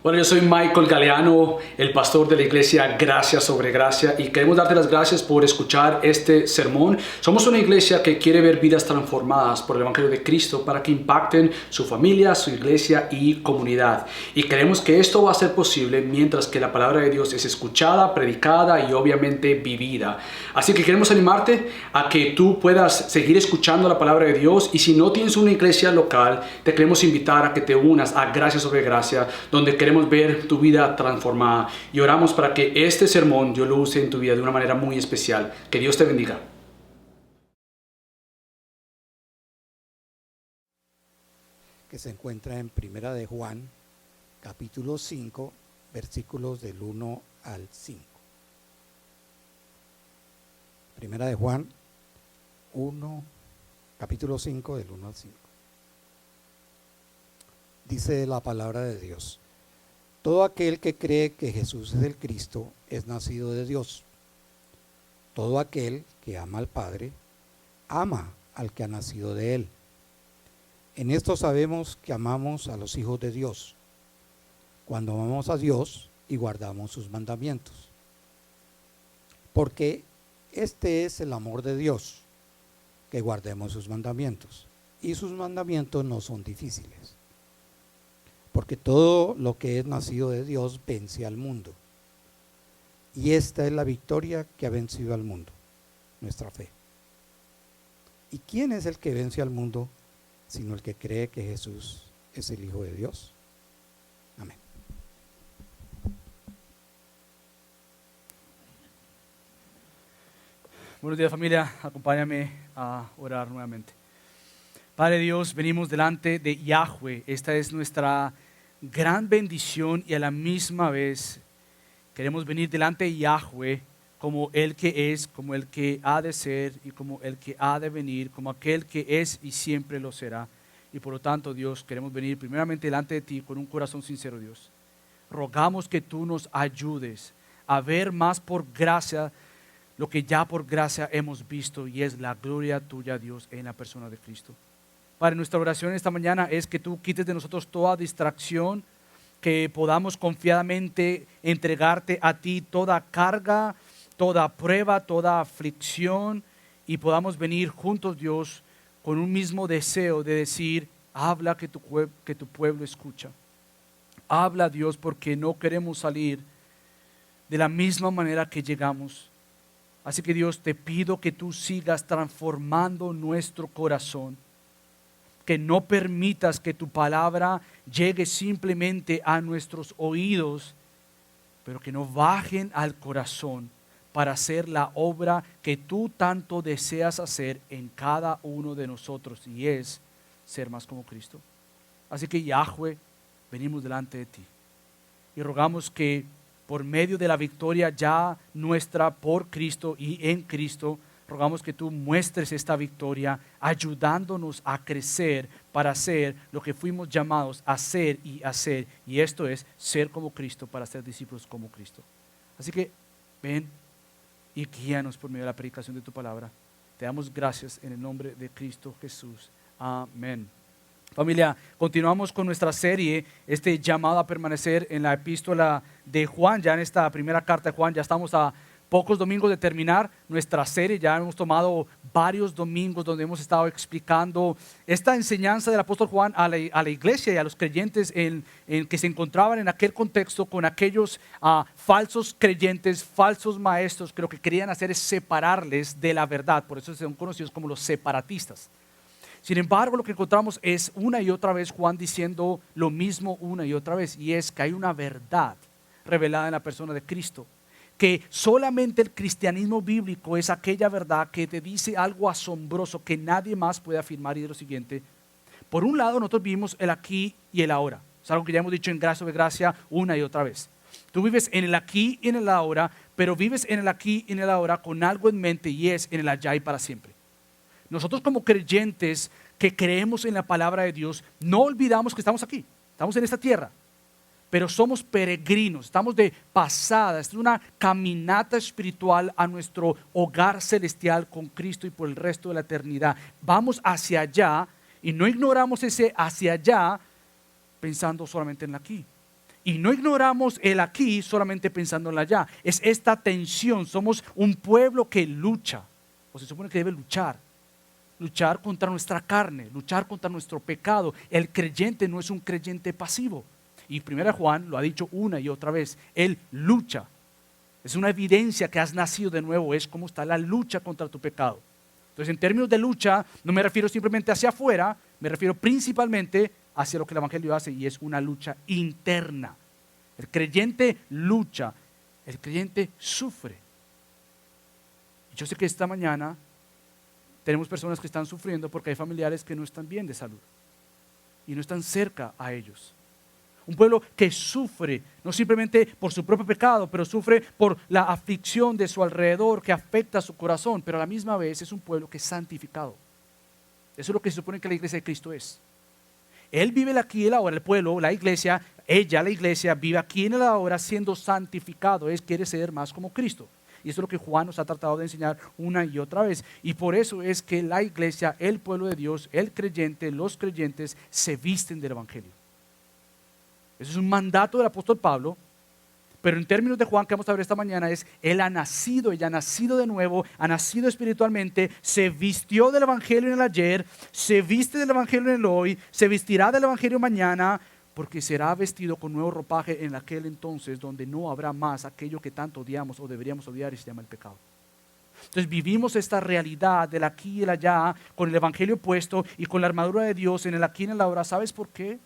Bueno, yo soy Michael Galeano, el pastor de la iglesia Gracia sobre Gracia, y queremos darte las gracias por escuchar este sermón. Somos una iglesia que quiere ver vidas transformadas por el Evangelio de Cristo para que impacten su familia, su iglesia y comunidad. Y creemos que esto va a ser posible mientras que la palabra de Dios es escuchada, predicada y obviamente vivida. Así que queremos animarte a que tú puedas seguir escuchando la palabra de Dios, y si no tienes una iglesia local, te queremos invitar a que te unas a Gracia sobre Gracia, donde queremos ver tu vida transformada, y oramos para que este sermón Dios lo use en tu vida de una manera muy especial. Que Dios te bendiga. Que se encuentra en Primera de Juan, capítulo 5, versículos del 1 al 5. Primera de Juan 1, capítulo 5, del 1 al 5. Dice la palabra de Dios: todo aquel que cree que Jesús es el Cristo es nacido de Dios. Todo aquel que ama al Padre, ama al que ha nacido de él. En esto sabemos que amamos a los hijos de Dios, cuando amamos a Dios y guardamos sus mandamientos. Porque este es el amor de Dios, que guardemos sus mandamientos. Y sus mandamientos no son difíciles. Porque todo lo que es nacido de Dios vence al mundo. Y esta es la victoria que ha vencido al mundo, nuestra fe. ¿Y quién es el que vence al mundo, sino el que cree que Jesús es el Hijo de Dios? Amén. Buenos días, familia, acompáñame a orar nuevamente. Padre Dios, venimos delante de Yahweh. Esta es nuestra gran bendición, y a la misma vez queremos venir delante de Yahweh como el que es, como el que ha de ser y como el que ha de venir, como aquel que es y siempre lo será. Y por lo tanto, Dios, queremos venir primeramente delante de ti con un corazón sincero, Dios. Rogamos que tú nos ayudes a ver más por gracia lo que ya por gracia hemos visto, y es la gloria tuya, Dios, en la persona de Cristo. Padre, nuestra oración esta mañana es que tú quites de nosotros toda distracción, que podamos confiadamente entregarte a ti toda carga, toda prueba, toda aflicción, y podamos venir juntos, Dios, con un mismo deseo de decir: habla, que tu pueblo escucha. Habla, Dios, porque no queremos salir de la misma manera que llegamos. Así que, Dios, te pido que tú sigas transformando nuestro corazón, que no permitas que tu palabra llegue simplemente a nuestros oídos, pero que no bajen al corazón para hacer la obra que tú tanto deseas hacer en cada uno de nosotros, y es ser más como Cristo. Así que, Yahweh, venimos delante de ti y rogamos que por medio de la victoria ya nuestra por Cristo y en Cristo, rogamos que tú muestres esta victoria, ayudándonos a crecer para hacer lo que fuimos llamados a hacer, y esto es ser como Cristo, para ser discípulos como Cristo. Así que ven y guíanos por medio de la predicación de tu palabra. Te damos gracias en el nombre de Cristo Jesús. Amén. Familia, continuamos con nuestra serie, llamado a permanecer en la epístola de Juan. Ya en esta primera carta de Juan ya estamos a pocos domingos de terminar nuestra serie. Ya hemos tomado varios domingos donde hemos estado explicando esta enseñanza del apóstol Juan a la iglesia y a los creyentes en que se encontraban en aquel contexto con aquellos falsos creyentes, falsos maestros, que lo que querían hacer es separarles de la verdad. Por eso son conocidos como los separatistas. Sin embargo, lo que encontramos es una y otra vez Juan diciendo lo mismo una y otra vez, y es que hay una verdad revelada en la persona de Cristo, que solamente el cristianismo bíblico es aquella verdad que te dice algo asombroso que nadie más puede afirmar, y es lo siguiente: por un lado, nosotros vivimos el aquí y el ahora. Es algo que ya hemos dicho en Gracia de Gracia una y otra vez. Tú vives en el aquí y en el ahora, pero vives en el aquí y en el ahora con algo en mente, y es en el allá y para siempre. Nosotros, como creyentes que creemos en la palabra de Dios, no olvidamos que estamos aquí, estamos en esta tierra, pero somos peregrinos, estamos de pasada. Esta es una caminata espiritual a nuestro hogar celestial con Cristo y por el resto de la eternidad. Vamos hacia allá y no ignoramos ese hacia allá pensando solamente en el aquí. Y no ignoramos el aquí solamente pensando en el allá. Es esta tensión. Somos un pueblo que lucha, o se supone que debe luchar. Luchar contra nuestra carne, luchar contra nuestro pecado. El creyente no es un creyente pasivo. Y 1 Juan lo ha dicho una y otra vez. Él lucha. Es una evidencia que has nacido de nuevo. Es como está la lucha contra tu pecado. Entonces, en términos de lucha, no me refiero simplemente hacia afuera, me refiero principalmente hacia lo que el Evangelio hace, y es una lucha interna. El creyente lucha, el creyente sufre. Y yo sé que esta mañana tenemos personas que están sufriendo porque hay familiares que no están bien de salud y no están cerca a ellos. Un pueblo que sufre, no simplemente por su propio pecado, pero sufre por la aflicción de su alrededor que afecta a su corazón, pero a la misma vez es un pueblo que es santificado. Eso es lo que se supone que la iglesia de Cristo es. Él vive aquí y el ahora, el pueblo, la iglesia, ella, la iglesia, vive aquí en el ahora siendo santificado. Quiere ser más como Cristo. Y eso es lo que Juan nos ha tratado de enseñar una y otra vez. Y por eso es que la iglesia, el pueblo de Dios, el creyente, los creyentes se visten del Evangelio. Eso es un mandato del apóstol Pablo, pero en términos de Juan que vamos a ver esta mañana es, él ha nacido, ella ha nacido de nuevo, ha nacido espiritualmente, se vistió del Evangelio en el ayer, se viste del Evangelio en el hoy, se vestirá del Evangelio mañana, porque será vestido con nuevo ropaje en aquel entonces donde no habrá más aquello que tanto odiamos o deberíamos odiar y se llama el pecado. Entonces vivimos esta realidad del aquí y el allá con el Evangelio puesto y con la armadura de Dios en el aquí y en el ahora. ¿Sabes por qué?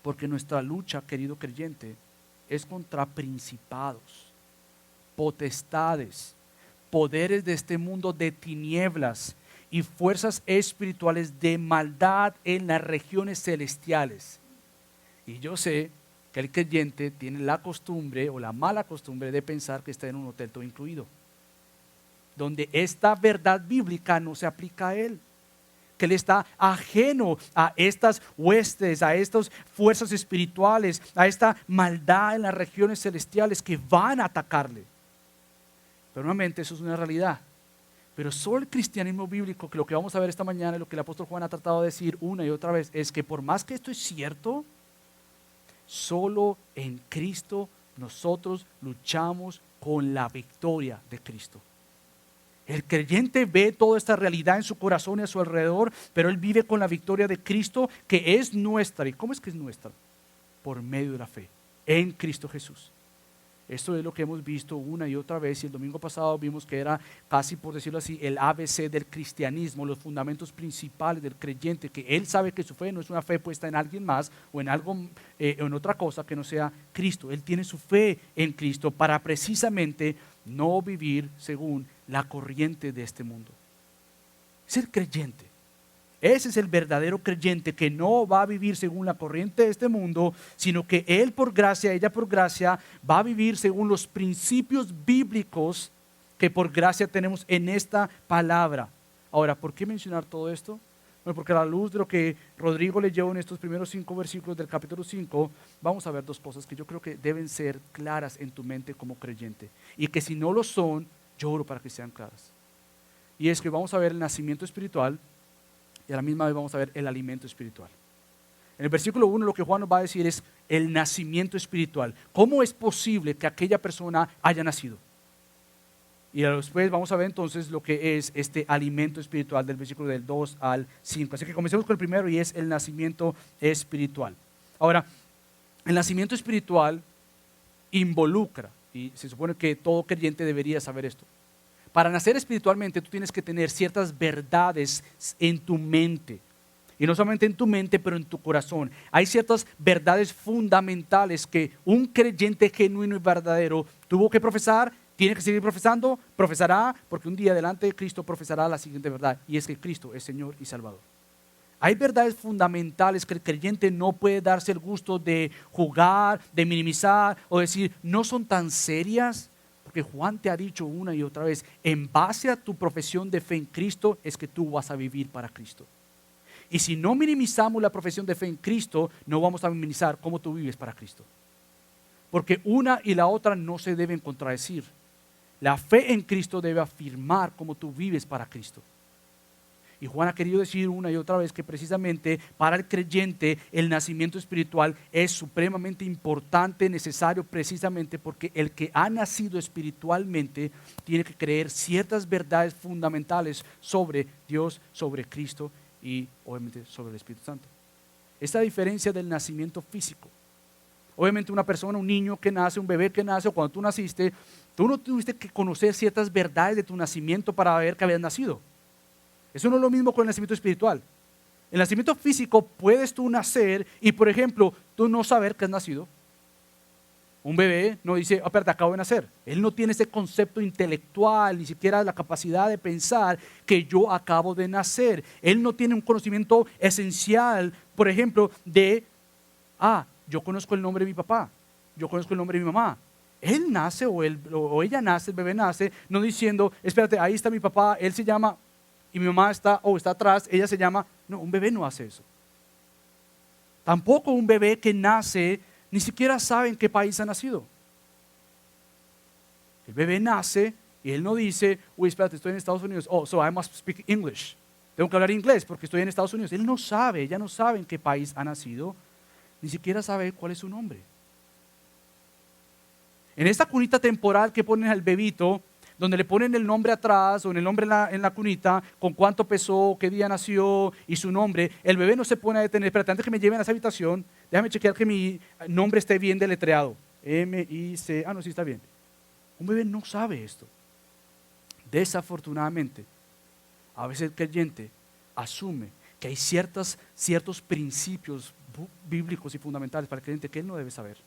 Porque nuestra lucha, querido creyente, es contra principados, potestades, poderes de este mundo de tinieblas y fuerzas espirituales de maldad en las regiones celestiales. Y yo sé que el creyente tiene la costumbre o la mala costumbre de pensar que está en un hotel todo incluido, donde esta verdad bíblica no se aplica a él, que él está ajeno a estas huestes, a estas fuerzas espirituales, a esta maldad en las regiones celestiales que van a atacarle. Pero nuevamente eso es una realidad. Pero solo el cristianismo bíblico, que lo que vamos a ver esta mañana y lo que el apóstol Juan ha tratado de decir una y otra vez, es que por más que esto es cierto, solo en Cristo nosotros luchamos con la victoria de Cristo. El creyente ve toda esta realidad en su corazón y a su alrededor, pero él vive con la victoria de Cristo que es nuestra. ¿Y cómo es que es nuestra? Por medio de la fe en Cristo Jesús. Esto es lo que hemos visto una y otra vez, y el domingo pasado vimos que era casi, por decirlo así, el ABC del cristianismo, los fundamentos principales del creyente, que él sabe que su fe no es una fe puesta en alguien más o en algo, en otra cosa que no sea Cristo. Él tiene su fe en Cristo para precisamente no vivir según la corriente de este mundo. Es el creyente. Ese es el verdadero creyente que no va a vivir según la corriente de este mundo, sino que él por gracia, ella por gracia, va a vivir según los principios bíblicos que por gracia tenemos en esta palabra. Ahora, ¿por qué mencionar todo esto? Bueno, porque a la luz de lo que Rodrigo leyó en estos primeros 5 versículos del capítulo 5, vamos a ver dos cosas que yo creo que deben ser claras en tu mente como creyente. Y que si no lo son, yo oro para que sean claras. Y es que vamos a ver el nacimiento espiritual y a la misma vez vamos a ver el alimento espiritual. En el versículo 1 lo que Juan nos va a decir es el nacimiento espiritual. ¿Cómo es posible que aquella persona haya nacido? Y después vamos a ver entonces lo que es este alimento espiritual del versículo del 2 al 5. Así que comencemos con el primero y es el nacimiento espiritual. Ahora, el nacimiento espiritual involucra, y se supone que todo creyente debería saber esto. Para nacer espiritualmente tú tienes que tener ciertas verdades en tu mente. Y no solamente en tu mente, pero en tu corazón. Hay ciertas verdades fundamentales que un creyente genuino y verdadero tuvo que profesar, tiene que seguir profesando, profesará, porque un día delante de Cristo profesará la siguiente verdad, y es que Cristo es Señor y Salvador. Hay verdades fundamentales que el creyente no puede darse el gusto de jugar, de minimizar o decir, no son tan serias. Porque Juan te ha dicho una y otra vez, en base a tu profesión de fe en Cristo es que tú vas a vivir para Cristo. Y si no minimizamos la profesión de fe en Cristo, no vamos a minimizar cómo tú vives para Cristo. Porque una y la otra no se deben contradecir. La fe en Cristo debe afirmar cómo tú vives para Cristo. Y Juan ha querido decir una y otra vez que precisamente para el creyente el nacimiento espiritual es supremamente importante, necesario, precisamente porque el que ha nacido espiritualmente tiene que creer ciertas verdades fundamentales sobre Dios, sobre Cristo y obviamente sobre el Espíritu Santo. Esta diferencia del nacimiento físico. Obviamente una persona, un niño que nace, un bebé que nace, o cuando tú naciste, tú no tuviste que conocer ciertas verdades de tu nacimiento para ver que habías nacido. Eso no es lo mismo con el nacimiento espiritual. El nacimiento físico puedes tú nacer y, por ejemplo, tú no saber que has nacido. Un bebé no dice, espérate, acabo de nacer. Él no tiene ese concepto intelectual, ni siquiera la capacidad de pensar que yo acabo de nacer. Él no tiene un conocimiento esencial, por ejemplo, de, yo conozco el nombre de mi papá, yo conozco el nombre de mi mamá. Él nace o ella nace, el bebé nace, no diciendo, espérate, ahí está mi papá, él se llama, y mi mamá está atrás, ella se llama. No, un bebé no hace eso. Tampoco un bebé que nace ni siquiera sabe en qué país ha nacido. El bebé nace y él no dice, espérate, estoy en Estados Unidos, so I must speak English. Tengo que hablar inglés porque estoy en Estados Unidos. Él no sabe, ella no sabe en qué país ha nacido, ni siquiera sabe cuál es su nombre. En esta cunita temporal que ponen al bebito, donde le ponen el nombre atrás o el nombre en la cunita, con cuánto pesó, qué día nació y su nombre, el bebé no se pone a detener. Espérate, antes que me lleven a esa habitación, déjame chequear que mi nombre esté bien deletreado. M-I-C, no, sí está bien. Un bebé no sabe esto. Desafortunadamente, a veces el creyente asume que hay ciertos principios bíblicos y fundamentales para el creyente que él no debe saber.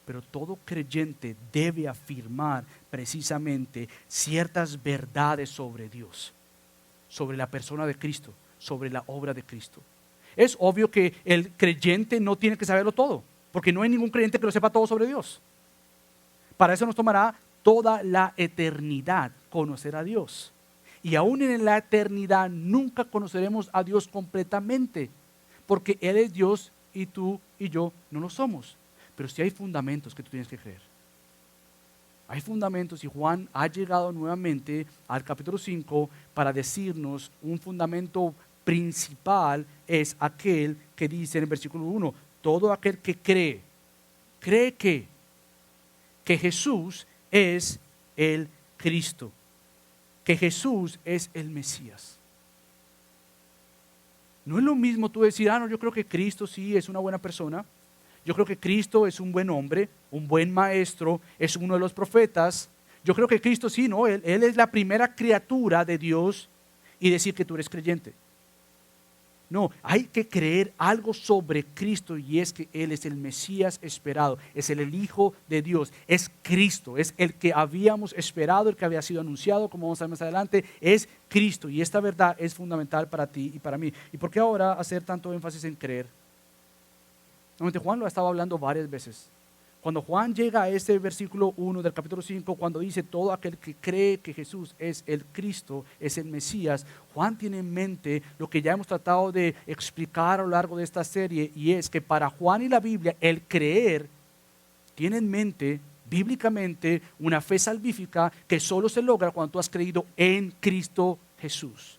Pero todo creyente debe afirmar precisamente ciertas verdades sobre Dios, sobre la persona de Cristo, sobre la obra de Cristo. Es obvio que el creyente no tiene que saberlo todo, porque no hay ningún creyente que lo sepa todo sobre Dios. Para eso nos tomará toda la eternidad conocer a Dios. Y aún en la eternidad nunca conoceremos a Dios completamente, porque Él es Dios y tú y yo no lo somos. Pero sí hay fundamentos que tú tienes que creer. Hay fundamentos y Juan ha llegado nuevamente al capítulo 5 para decirnos un fundamento principal es aquel que dice en el versículo 1, todo aquel que cree que Jesús es el Cristo, que Jesús es el Mesías. No es lo mismo tú decir, no, yo creo que Cristo sí es una buena persona. Yo creo que Cristo es un buen hombre, un buen maestro, es uno de los profetas. Yo creo que Cristo sí, ¿no? Él es la primera criatura de Dios y decir que tú eres creyente. No, hay que creer algo sobre Cristo y es que Él es el Mesías esperado, es el Hijo de Dios, es Cristo, es el que habíamos esperado, el que había sido anunciado, como vamos a ver más adelante, es Cristo y esta verdad es fundamental para ti y para mí. ¿Y por qué ahora hacer tanto énfasis en creer? Juan lo ha estado hablando varias veces. Cuando Juan llega a este versículo 1 del capítulo 5, cuando dice todo aquel que cree que Jesús es el Cristo, es el Mesías, Juan tiene en mente lo que ya hemos tratado de explicar a lo largo de esta serie, y es que para Juan y la Biblia el creer tiene en mente bíblicamente una fe salvífica que solo se logra cuando tú has creído en Cristo Jesús,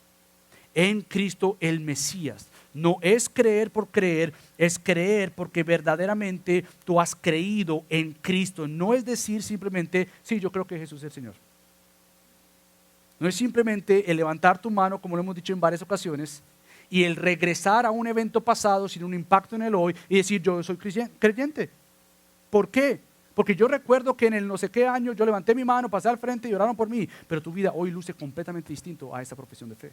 en Cristo el Mesías. No es creer por creer, es creer porque verdaderamente tú has creído en Cristo. No es decir simplemente, sí, yo creo que Jesús es el Señor. No es simplemente el levantar tu mano, como lo hemos dicho en varias ocasiones, y el regresar a un evento pasado sin un impacto en el hoy y decir, yo soy creyente. ¿Por qué? Porque yo recuerdo que en el no sé qué año yo levanté mi mano, pasé al frente y oraron por mí, pero tu vida hoy luce completamente distinto a esa profesión de fe.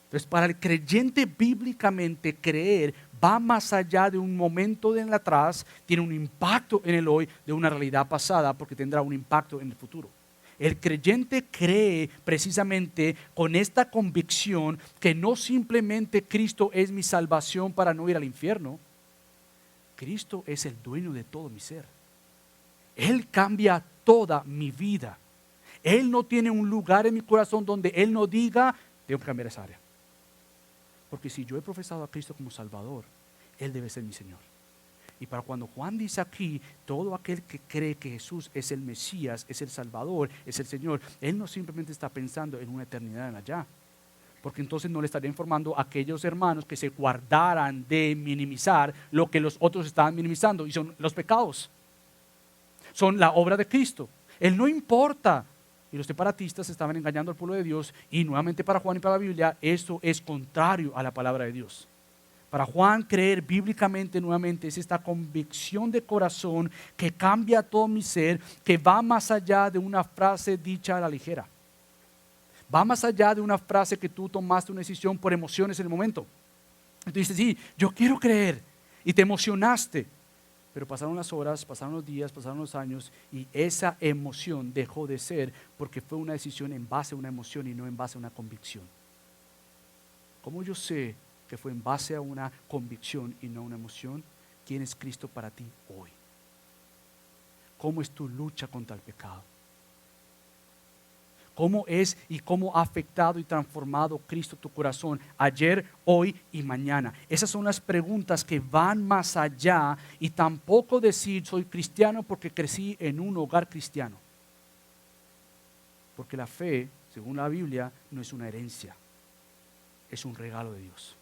Entonces, para el creyente bíblicamente creer va más allá de un momento de en el atrás, tiene un impacto en el hoy de una realidad pasada porque tendrá un impacto en el futuro. El creyente cree precisamente con esta convicción que no simplemente Cristo es mi salvación para no ir al infierno, Cristo es el dueño de todo mi ser. Él cambia toda mi vida. Él no tiene un lugar en mi corazón donde Él no diga, tengo que cambiar esa área. Porque si yo he profesado a Cristo como Salvador, Él debe ser mi Señor. Y para cuando Juan dice aquí, todo aquel que cree que Jesús es el Mesías, es el Salvador, es el Señor, Él no simplemente está pensando en una eternidad en allá. porque entonces no le estaría informando a aquellos hermanos que se guardaran de minimizar lo que los otros estaban minimizando, y son los pecados, son la obra de Cristo. Él no importa. Y los separatistas estaban engañando al pueblo de Dios, y nuevamente para Juan y para la Biblia esto es contrario a la palabra de Dios. Para Juan, creer bíblicamente nuevamente es esta convicción de corazón que cambia todo mi ser, que va más allá de una frase dicha a la ligera. Va más allá de una frase que tú tomaste una decisión por emociones en el momento. Y tú dices, sí, yo quiero creer, y te emocionaste. Pero pasaron las horas, pasaron los días, pasaron los años, y esa emoción dejó de ser, porque fue una decisión en base a una emoción y no en base a una convicción. ¿Cómo yo sé que fue en base a una convicción y no una emoción? ¿Quién es Cristo para ti hoy? ¿Cómo es tu lucha contra el pecado? ¿Cómo es y cómo ha afectado y transformado Cristo tu corazón ayer, hoy y mañana? Esas son las preguntas que van más allá, y tampoco decir soy cristiano porque crecí en un hogar cristiano. Porque la fe, según la Biblia, no es una herencia, es un regalo de Dios.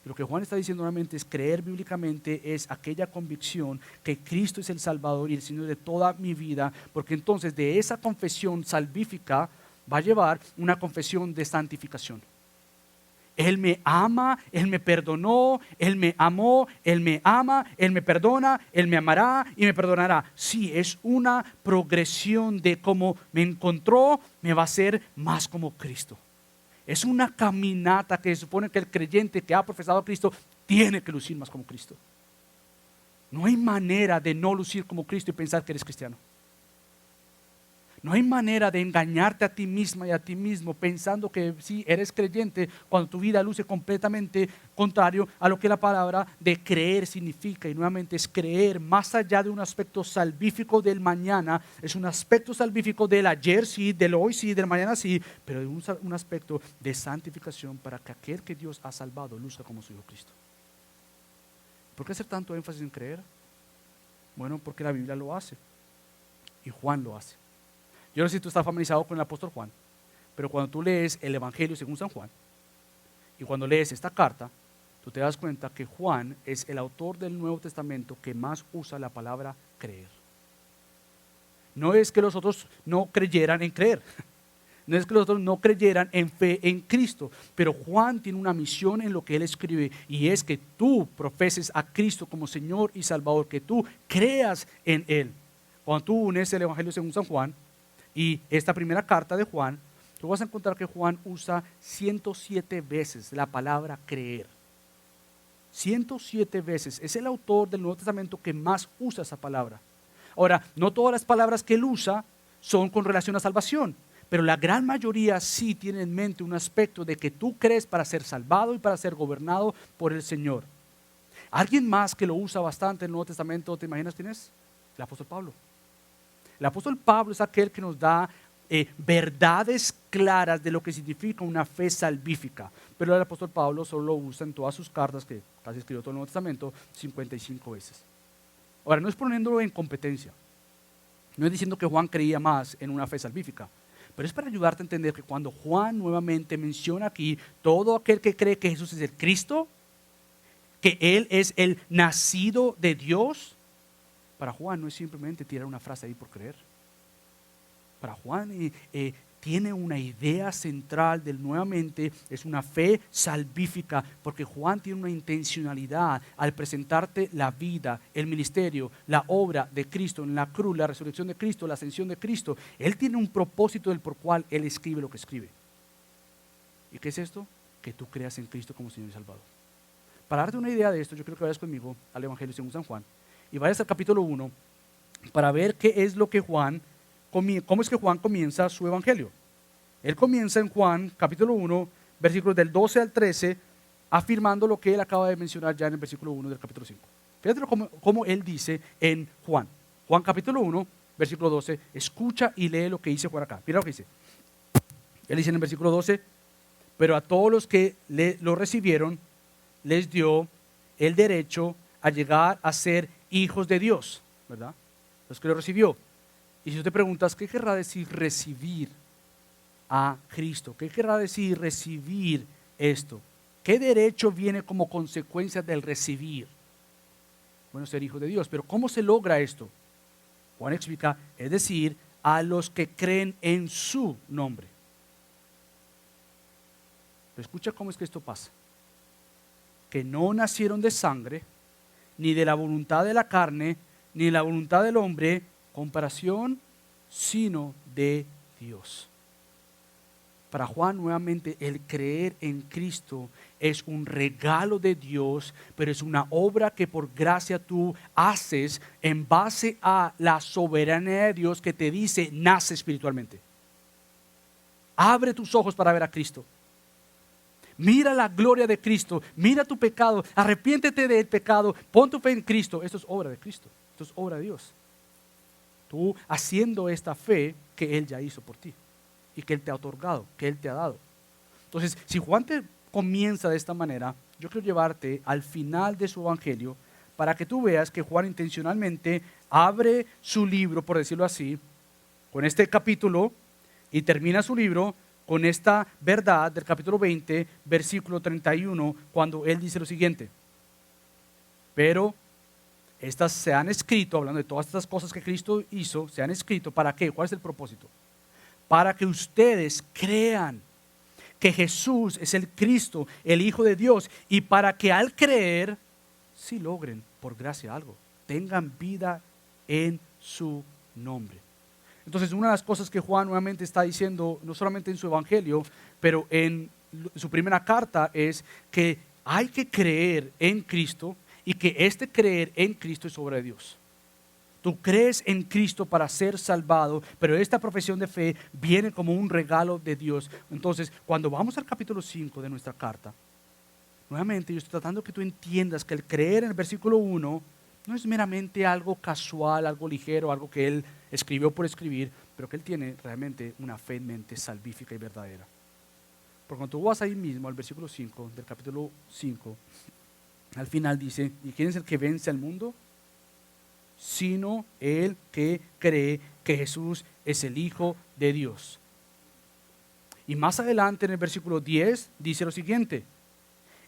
Y lo que Juan está diciendo nuevamente es creer bíblicamente es aquella convicción que Cristo es el Salvador y el Señor de toda mi vida, porque entonces de esa confesión salvífica va a llevar una confesión de santificación. Él me ama, Él me perdonó, Él me amó, Él me ama, Él me perdona, Él me amará y me perdonará. Sí, es una progresión de cómo me encontró, me va a hacer más como Cristo. Es una caminata que se supone que el creyente que ha profesado a Cristo tiene que lucir más como Cristo. No hay manera de no lucir como Cristo y pensar que eres cristiano. No hay manera de engañarte a ti misma y a ti mismo pensando que sí eres creyente cuando tu vida luce completamente contrario a lo que la palabra de creer significa. Y nuevamente es creer más allá de un aspecto salvífico del mañana. Es un aspecto salvífico del ayer sí, del hoy sí, del mañana sí, pero de un aspecto de santificación para que aquel que Dios ha salvado luzca como su Hijo Cristo. ¿Por qué hacer tanto énfasis en creer? Bueno, porque la Biblia lo hace y Juan lo hace. Yo no sé si tú estás familiarizado con el apóstol Juan, pero cuando tú lees el Evangelio según San Juan y cuando lees esta carta, tú te das cuenta que Juan es el autor del Nuevo Testamento que más usa la palabra creer. No es que los otros no creyeran en creer, no es que los otros no creyeran en fe en Cristo, pero Juan tiene una misión en lo que él escribe, y es que tú profeses a Cristo como Señor y Salvador, que tú creas en Él. Cuando tú unes el Evangelio según San Juan y esta primera carta de Juan, tú vas a encontrar que Juan usa 107 veces la palabra creer. 107 veces. Es el autor del Nuevo Testamento que más usa esa palabra. Ahora, no todas las palabras que él usa son con relación a salvación, pero la gran mayoría sí tiene en mente un aspecto de que tú crees para ser salvado y para ser gobernado por el Señor. ¿Alguien más que lo usa bastante en el Nuevo Testamento, te imaginas quién es? El apóstol Pablo. El apóstol Pablo es aquel que nos da verdades claras de lo que significa una fe salvífica. Pero el apóstol Pablo solo lo usa en todas sus cartas, que casi escribió todo el Nuevo Testamento, 55 veces. Ahora, no es poniéndolo en competencia. No es diciendo que Juan creía más en una fe salvífica. Pero es para ayudarte a entender que cuando Juan nuevamente menciona aquí todo aquel que cree que Jesús es el Cristo, que Él es el nacido de Dios, para Juan no es simplemente tirar una frase ahí por creer. Para Juan tiene una idea central del nuevamente, es una fe salvífica, porque Juan tiene una intencionalidad al presentarte la vida, el ministerio, la obra de Cristo en la cruz, la resurrección de Cristo, la ascensión de Cristo. Él tiene un propósito del por cual él escribe lo que escribe. ¿Y qué es esto? Que tú creas en Cristo como Señor y Salvador. Para darte una idea de esto, yo quiero que vayas conmigo al Evangelio según San Juan y vayas al capítulo 1 para ver qué es lo que cómo es que Juan comienza su evangelio. Él comienza en Juan capítulo 1, versículos del 12 al 13, afirmando lo que él acaba de mencionar ya en el versículo 1 del capítulo 5. Fíjate cómo él dice en Juan. Juan capítulo 1, versículo 12, escucha y lee lo que dice Juan acá. Mira lo que dice. Él dice en el versículo 12, pero a todos los que lo recibieron, les dio el derecho a llegar a ser hijos de Dios, ¿verdad? Los que lo recibió. Y si tú te preguntas, ¿qué querrá decir recibir? a Cristo. ¿Qué querrá decir recibir esto? ¿Qué derecho viene como consecuencia del recibir? Bueno, ser hijo de Dios. Pero ¿cómo se logra esto? Juan explica, es decir, a los que creen en su nombre. Pero escucha cómo es que esto pasa. Que no nacieron de sangre, ni de la voluntad de la carne, ni de la voluntad del hombre, comparación, sino de Dios. Para Juan, nuevamente, el creer en Cristo es un regalo de Dios, pero es una obra que por gracia tú haces en base a la soberanía de Dios que te dice, nace espiritualmente. Abre tus ojos para ver a Cristo. Mira la gloria de Cristo, mira tu pecado, arrepiéntete del pecado, pon tu fe en Cristo. Esto es obra de Cristo, esto es obra de Dios. Tú haciendo esta fe que Él ya hizo por ti y que Él te ha otorgado, que Él te ha dado. Entonces, si Juan te comienza de esta manera, yo quiero llevarte al final de su evangelio para que tú veas que Juan intencionalmente abre su libro, por decirlo así, con este capítulo y termina su libro con esta verdad del capítulo 20, versículo 31, cuando él dice lo siguiente: pero estas se han escrito, hablando de todas estas cosas que Cristo hizo, se han escrito, ¿para qué? ¿Cuál es el propósito? Para que ustedes crean que Jesús es el Cristo, el Hijo de Dios, y para que al creer, sí logren por gracia algo, tengan vida en su nombre. Entonces, una de las cosas que Juan nuevamente está diciendo, no solamente en su evangelio, pero en su primera carta, es que hay que creer en Cristo y que este creer en Cristo es obra de Dios. Tú crees en Cristo para ser salvado, pero esta profesión de fe viene como un regalo de Dios. Entonces, cuando vamos al capítulo 5 de nuestra carta, nuevamente yo estoy tratando que tú entiendas que el creer en el versículo 1 no es meramente algo casual, algo ligero, algo que él escribió por escribir, pero que él tiene realmente una fe en mente salvífica y verdadera. Porque cuando tú vas ahí mismo al versículo 5 del capítulo 5, al final dice, ¿y quién es el que vence al mundo? Sino el que cree que Jesús es el Hijo de Dios. Y más adelante en el versículo 10 dice lo siguiente: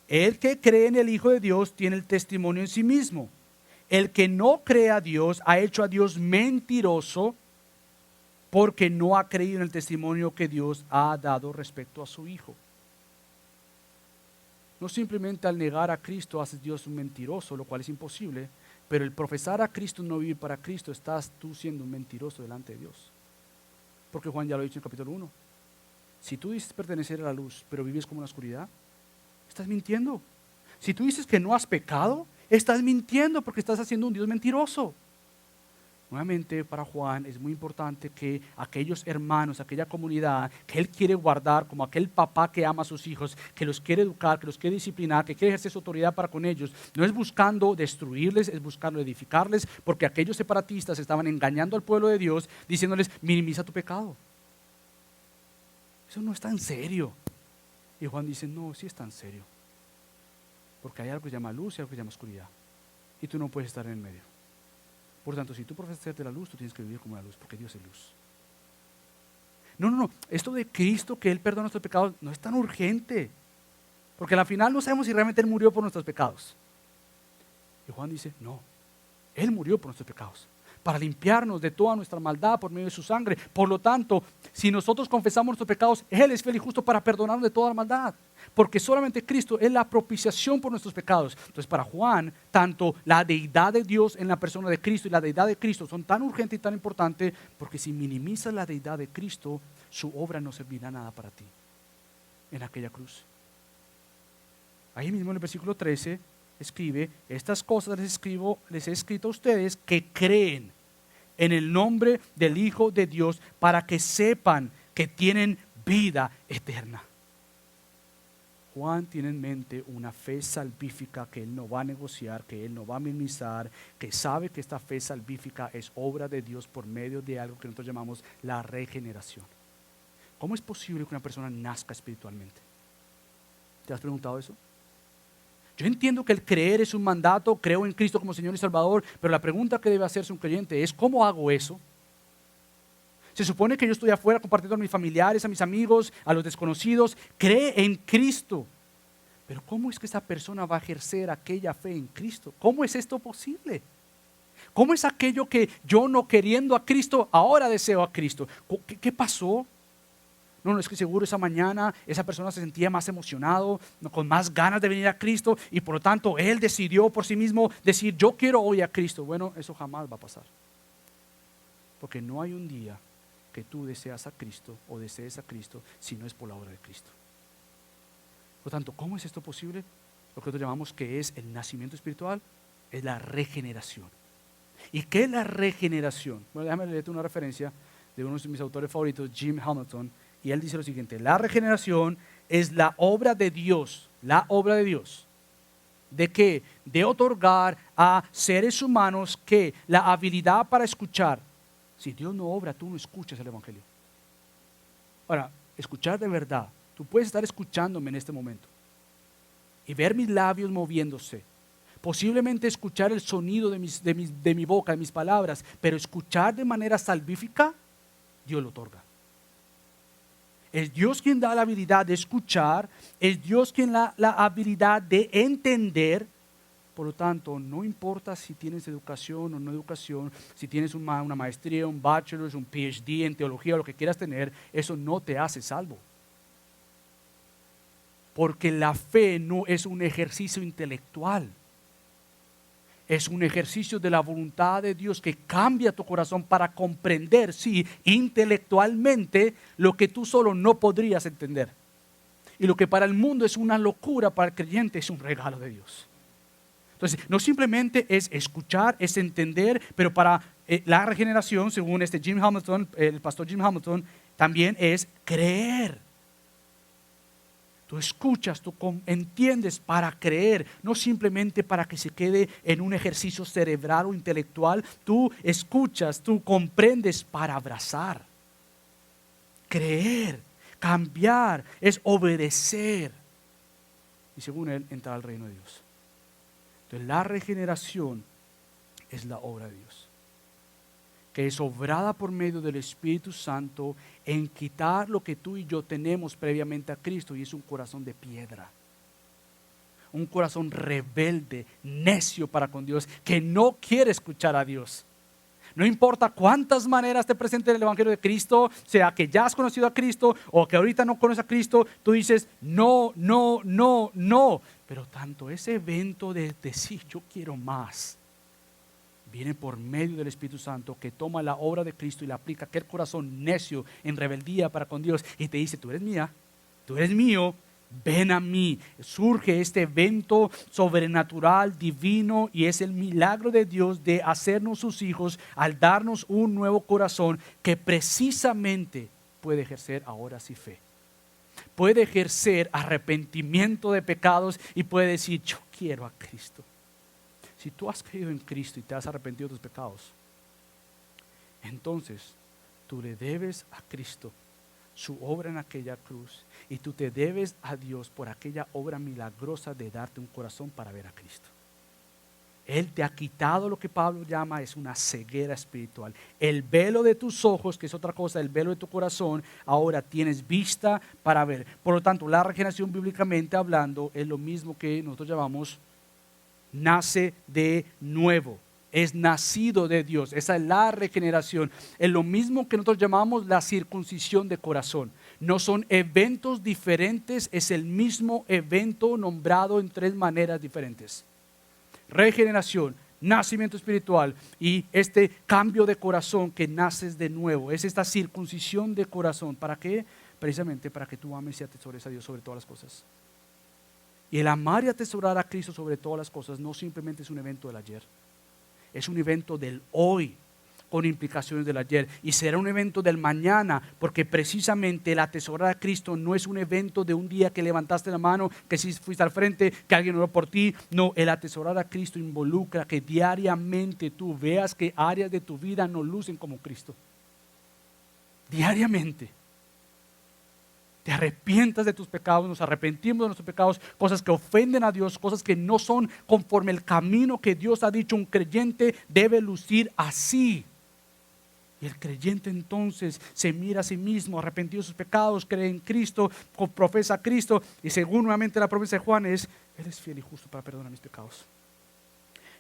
el que cree en el Hijo de Dios tiene el testimonio en sí mismo. El que no cree a Dios ha hecho a Dios mentiroso, porque no ha creído en el testimonio que Dios ha dado respecto a su Hijo. No simplemente al negar a Cristo haces Dios un mentiroso, lo cual es imposible, pero el profesar a Cristo, no vivir para Cristo, estás tú siendo un mentiroso delante de Dios. Porque Juan ya lo ha dicho en el capítulo 1. Si tú dices pertenecer a la luz, pero vives como en la oscuridad, estás mintiendo. Si tú dices que no has pecado, estás mintiendo porque estás haciendo un Dios mentiroso. Nuevamente, para Juan es muy importante que aquellos hermanos, aquella comunidad que él quiere guardar como aquel papá que ama a sus hijos, que los quiere educar, que los quiere disciplinar, que quiere ejercer su autoridad para con ellos, no es buscando destruirles, es buscando edificarles, porque aquellos separatistas estaban engañando al pueblo de Dios, diciéndoles, minimiza tu pecado. Eso no está en serio. Y Juan dice, no, sí está en serio. Porque hay algo que se llama luz y algo que se llama oscuridad. Y tú no puedes estar en el medio. Por tanto, si tú profesas ser de la luz, tú tienes que vivir como la luz, porque Dios es luz. No. Esto de Cristo, que Él perdona nuestros pecados, no es tan urgente. Porque al final no sabemos si realmente Él murió por nuestros pecados. Y Juan dice, no, Él murió por nuestros pecados, para limpiarnos de toda nuestra maldad por medio de su sangre. Por lo tanto, si nosotros confesamos nuestros pecados, Él es fiel y justo para perdonarnos de toda la maldad. Porque solamente Cristo es la propiciación por nuestros pecados. Entonces, para Juan, tanto la deidad de Dios en la persona de Cristo y la deidad de Cristo son tan urgentes y tan importantes, porque si minimizas la deidad de Cristo, su obra no servirá nada para ti en aquella cruz. Ahí mismo en el versículo 13 escribe, estas cosas les he escrito a ustedes que creen en el nombre del Hijo de Dios, para que sepan que tienen vida eterna. Juan tiene en mente una fe salvífica que él no va a negociar, que él no va a minimizar, que sabe que esta fe salvífica es obra de Dios por medio de algo que nosotros llamamos la regeneración. ¿Cómo es posible que una persona nazca espiritualmente? ¿Te has preguntado eso? Yo entiendo que el creer es un mandato, creo en Cristo como Señor y Salvador, pero la pregunta que debe hacerse un creyente es, ¿cómo hago eso? Se supone que yo estoy afuera compartiendo a mis familiares, a mis amigos, a los desconocidos. Cree en Cristo. Pero ¿cómo es que esa persona va a ejercer aquella fe en Cristo? ¿Cómo es esto posible? ¿Cómo es aquello que yo, no queriendo a Cristo, ahora deseo a Cristo? ¿Qué pasó? No, es que seguro esa mañana esa persona se sentía más emocionado, con más ganas de venir a Cristo, y por lo tanto él decidió por sí mismo decir, yo quiero hoy a Cristo. Bueno, eso jamás va a pasar. Porque no hay un día que tú deseas a Cristo o desees a Cristo si no es por la obra de Cristo. Por lo tanto, ¿cómo es esto posible? Lo que nosotros llamamos que es el nacimiento espiritual, es la regeneración. ¿Y qué es la regeneración? Bueno, déjame leerte una referencia de uno de mis autores favoritos, Jim Hamilton, y él dice lo siguiente: la regeneración es la obra de Dios. ¿De qué? De otorgar a seres humanos que la habilidad para escuchar. Si Dios no obra, tú no escuchas el Evangelio. Ahora, escuchar de verdad. Tú puedes estar escuchándome en este momento y ver mis labios moviéndose. Posiblemente escuchar el sonido de mi boca, de mis palabras, pero escuchar de manera salvífica, Dios lo otorga. Es Dios quien da la habilidad de escuchar, es Dios quien da la habilidad de entender. Por lo tanto, no importa si tienes educación o no educación, si tienes una maestría, un bachelor, un PhD en teología o lo que quieras tener, eso no te hace salvo. Porque la fe no es un ejercicio intelectual. Es un ejercicio de la voluntad de Dios que cambia tu corazón para comprender, sí, intelectualmente lo que tú solo no podrías entender. Y lo que para el mundo es una locura, para el creyente es un regalo de Dios. Entonces, no simplemente es escuchar, es entender, pero para la regeneración, según Jim Hamilton, el pastor Jim Hamilton, también es creer. Tú escuchas, tú entiendes para creer, no simplemente para que se quede en un ejercicio cerebral o intelectual. Tú escuchas, tú comprendes para abrazar. Creer, cambiar, es obedecer. Y según él, entrar al reino de Dios. Entonces, la regeneración es la obra de Dios, que es obrada por medio del Espíritu Santo en quitar lo que tú y yo tenemos previamente a Cristo, y es un corazón de piedra. Un corazón rebelde, necio para con Dios, que no quiere escuchar a Dios. No importa cuántas maneras te presente el Evangelio de Cristo, sea que ya has conocido a Cristo o que ahorita no conoces a Cristo, tú dices no, no, no, no. Pero tanto ese evento de decir yo quiero más, viene por medio del Espíritu Santo, que toma la obra de Cristo y la aplica a aquel corazón necio en rebeldía para con Dios y te dice, tú eres mía, tú eres mío, ven a mí. Surge este evento sobrenatural, divino, y es el milagro de Dios de hacernos sus hijos al darnos un nuevo corazón que precisamente puede ejercer ahora sí fe. Puede ejercer arrepentimiento de pecados y puede decir, yo quiero a Cristo. Si tú has creído en Cristo y te has arrepentido de tus pecados, entonces tú le debes a Cristo su obra en aquella cruz, y tú te debes a Dios por aquella obra milagrosa de darte un corazón para ver a Cristo. Él te ha quitado lo que Pablo llama es una ceguera espiritual. El velo de tus ojos, que es otra cosa, el velo de tu corazón, ahora tienes vista para ver. Por lo tanto, la regeneración bíblicamente hablando es lo mismo que nosotros llamamos nace de nuevo. Es nacido de Dios. Esa es la regeneración. Es lo mismo que nosotros llamamos la circuncisión de corazón. No son eventos diferentes, es el mismo evento nombrado en tres maneras diferentes. Regeneración, nacimiento espiritual y este cambio de corazón que naces de nuevo. Es esta circuncisión de corazón. ¿Para qué? Precisamente para que tú ames y atesores a Dios sobre todas las cosas. Y el amar y atesorar a Cristo sobre todas las cosas no simplemente es un evento del ayer. Es un evento del hoy con implicaciones del ayer, y será un evento del mañana, porque precisamente el atesorar a Cristo no es un evento de un día que levantaste la mano, que si fuiste al frente, que alguien oró por ti. No, el atesorar a Cristo involucra que diariamente tú veas que áreas de tu vida no lucen como Cristo. Diariamente. Te arrepientas de tus pecados, nos arrepentimos de nuestros pecados, cosas que ofenden a Dios, cosas que no son conforme el camino que Dios ha dicho un creyente debe lucir así. Y el creyente entonces se mira a sí mismo, arrepentido de sus pecados, cree en Cristo, profesa a Cristo, y según nuevamente la promesa de Juan Él es fiel y justo para perdonar mis pecados.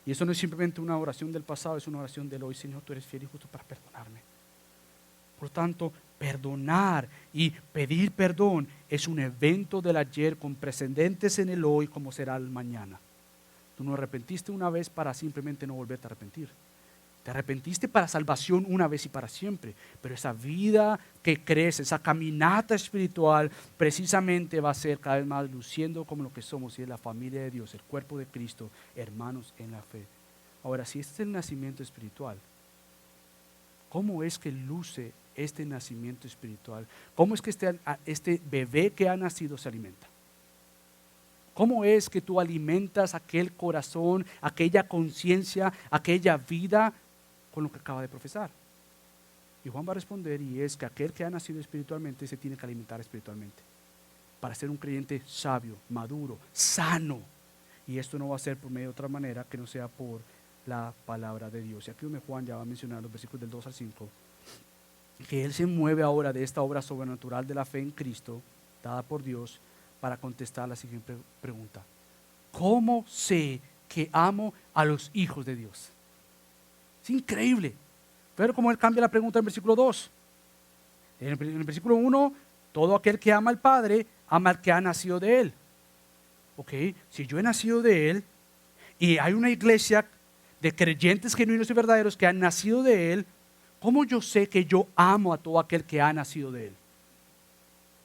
Y eso no es simplemente una oración del pasado, es una oración del hoy. Señor, tú eres fiel y justo para perdonarme. Por lo tanto, perdonar y pedir perdón es un evento del ayer con precedentes en el hoy como será el mañana. Tú no arrepentiste una vez para simplemente no volverte a arrepentir. Te arrepentiste para salvación una vez y para siempre. Pero esa vida que crece, esa caminata espiritual, precisamente va a ser cada vez más luciendo como lo que somos, y es la familia de Dios, el cuerpo de Cristo, hermanos en la fe. Ahora, si este es el nacimiento espiritual, ¿cómo es que luce este nacimiento espiritual? ¿Cómo es que este bebé que ha nacido se alimenta? ¿Cómo es que tú alimentas aquel corazón, aquella conciencia, aquella vida con lo que acaba de profesar? Y Juan va a responder, y es que aquel que ha nacido espiritualmente se tiene que alimentar espiritualmente para ser un creyente sabio, maduro, sano. Y esto no va a ser por medio de otra manera que no sea por la palabra de Dios. Y aquí donde Juan ya va a mencionar los versículos del 2 al 5, que él se mueve ahora de esta obra sobrenatural de la fe en Cristo, dada por Dios, para contestar la siguiente pregunta: ¿cómo sé que amo a los hijos de Dios? Es increíble. Pero como él cambia la pregunta en el versículo 2. En el versículo 1, todo aquel que ama al Padre, ama al que ha nacido de él. Ok, si yo he nacido de él, y hay una iglesia de creyentes genuinos y verdaderos que han nacido de él, ¿cómo yo sé que yo amo a todo aquel que ha nacido de él?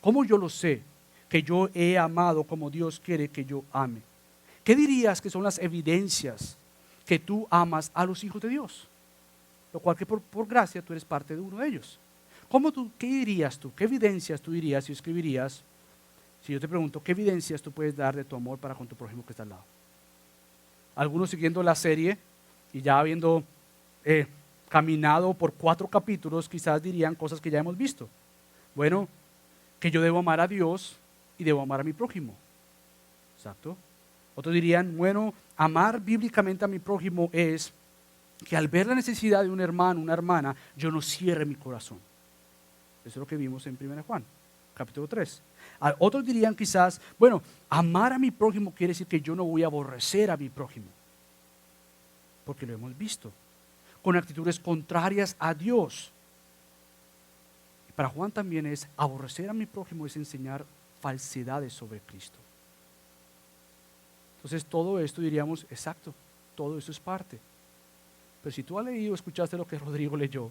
¿Cómo yo lo sé? Que yo he amado como Dios quiere que yo ame. ¿Qué dirías que son las evidencias que tú amas a los hijos de Dios? Lo cual que por gracia tú eres parte de uno de ellos. ¿Qué dirías tú? ¿Qué evidencias tú dirías y escribirías? Si yo te pregunto, ¿qué evidencias tú puedes dar de tu amor para con tu prójimo que está al lado? Algunos siguiendo la serie y ya habiendo caminado por 4 capítulos, quizás dirían cosas que ya hemos visto. Bueno, que yo debo amar a Dios y debo amar a mi prójimo. Exacto. Otros dirían, bueno, amar bíblicamente a mi prójimo es que al ver la necesidad de un hermano, una hermana, yo no cierre mi corazón. Eso es lo que vimos en 1 Juan, capítulo 3. Otros dirían quizás, bueno, amar a mi prójimo quiere decir que yo no voy a aborrecer a mi prójimo. Porque lo hemos visto. Con actitudes contrarias a Dios. Para Juan también es aborrecer a mi prójimo, es enseñar falsedades sobre Cristo. Entonces todo esto diríamos, exacto, todo eso es parte. Pero si tú has leído, escuchaste lo que Rodrigo leyó,